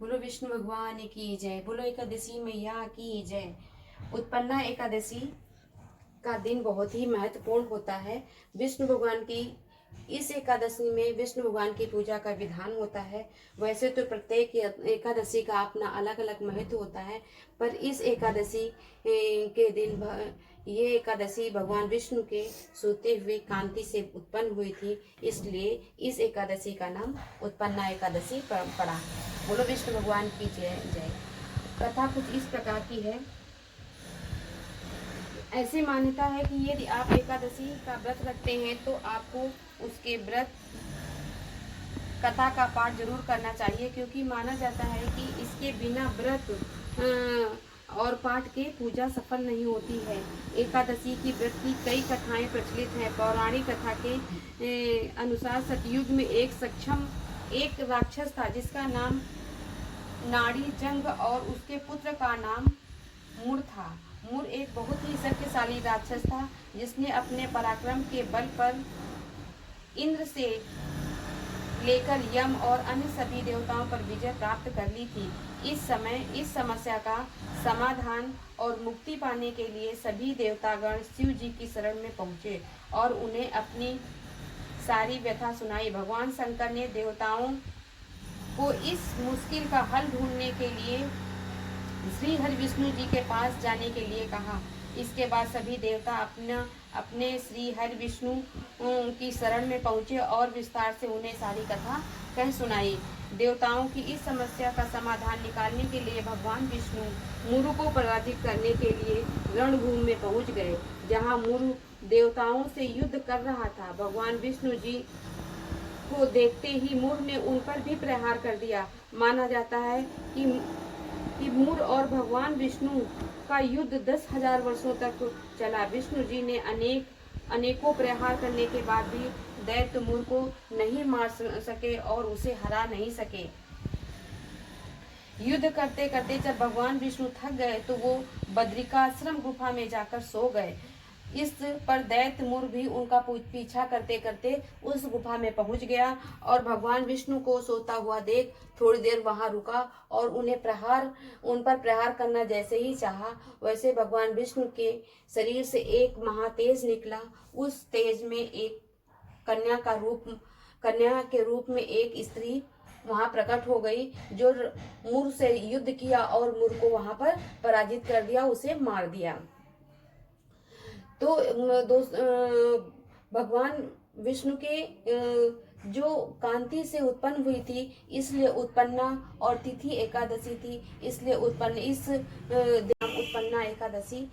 बोलो विष्णु भगवान की जय। बोलो एकादशी मैया की जय। उत्पन्ना एकादशी का दिन बहुत ही महत्वपूर्ण होता है। विष्णु भगवान की इस एकादशी में विष्णु भगवान की पूजा का विधान होता है। वैसे तो प्रत्येक एकादशी का अपना अलग अलग महत्व होता है, पर इस एकादशी के दिन ये एकादशी भगवान विष्णु के सोते हुए कांति से उत्पन्न हुई थी, इसलिए इस एकादशी का नाम उत्पन्ना एकादशी पड़ा। बोलो विष्णु भगवान की जय जय। कथा कुछ इस प्रकार की है। ऐसी मान्यता है कि यदि आप एकादशी का व्रत रखते हैं तो आपको उसके व्रत कथा का पाठ जरूर करना चाहिए, क्योंकि माना जाता है कि इसके बिना व्रत और पाठ के पूजा सफल नहीं होती है। एकादशी की व्रत की कई कथाएं प्रचलित हैं। पौराणिक कथा के अनुसार सतयुग में एक राक्षस था जिसका नाम नाड़ी जंग और उसके पुत्र का नाम मूर था। मूर एक बहुत ही शक्तिशाली राक्षस था जिसने अपने पराक्रम के बल पर इंद्र से लेकर यम और अन्य सभी देवताओं पर विजय प्राप्त कर ली थी। इस समस्या का समाधान और मुक्ति पाने के लिए सभी देवतागण शिव जी की शरण में पहुंचे और उन्हें अपनी सारी व्यथा सुनाई। भगवान शंकर ने देवताओं को इस मुश्किल का हल ढूंढने के लिए श्री हरि विष्णु जी के पास जाने के लिए कहा। इसके बाद सभी देवता अपने श्री हरि विष्णु की शरण में पहुंचे और विस्तार से उन्हें सारी कथा कह सुनाई। देवताओं की इस समस्या का समाधान निकालने के लिए भगवान विष्णु मुरु को पराजित करने के लिए रणभूमि में पहुंच गए, जहां मुरु देवताओं से युद्ध कर रहा था। भगवान विष्णु जी को देखते ही मुर ने उन पर भी प्रहार कर दिया। माना जाता है कि मुर और भगवान विष्णु का युद्ध 10,000 वर्षों तक चला। विष्णु जी ने अनेकों प्रहार करने के बाद भी दैत्य मुर को नहीं मार सके और उसे हरा नहीं सके। युद्ध करते करते जब भगवान विष्णु थक गए तो वो बद्रिकाश्रम गुफा में जाकर सो गए। इस पर दैत्य मुर भी उनका पीछा करते करते उस गुफा में पहुंच गया और भगवान विष्णु को सोता हुआ देख थोड़ी देर वहां रुका और उन पर प्रहार करना जैसे ही चाहा, वैसे भगवान विष्णु के शरीर से एक महातेज निकला। उस तेज में एक कन्या के रूप में एक स्त्री वहां प्रकट हो गई, जो मुर से युद्ध किया और मुर को वहां पर पराजित कर दिया, उसे मार दिया। तो भगवान विष्णु के जो कांति से उत्पन्न हुई थी, इसलिए उत्पन्ना और तिथि एकादशी थी, इसलिए उत्पन्ना एकादशी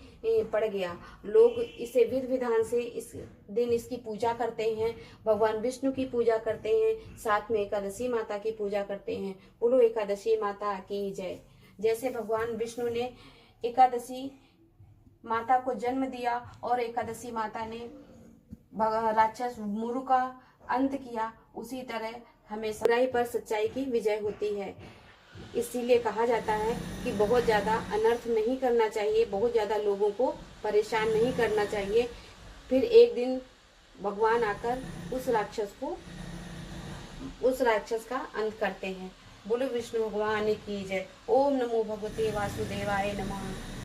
पड़ गया। लोग इसे विधि विधान से इस दिन इसकी पूजा करते हैं, भगवान विष्णु की पूजा करते हैं, साथ में एकादशी माता की पूजा करते हैं। बोलो एकादशी माता की जय। जैसे भगवान विष्णु ने एकादशी माता को जन्म दिया और एकादशी माता ने राक्षस मुरु का अंत किया, उसी तरह हमेशा बुराई पर सच्चाई की विजय होती है। इसीलिए कहा जाता है कि बहुत ज्यादा अनर्थ नहीं करना चाहिए, बहुत ज्यादा लोगों को परेशान नहीं करना चाहिए। फिर एक दिन भगवान आकर उस राक्षस का अंत करते हैं। बोलो विष्णु भगवान की जय। ओम नमो भगवते वासुदेवाय नमः।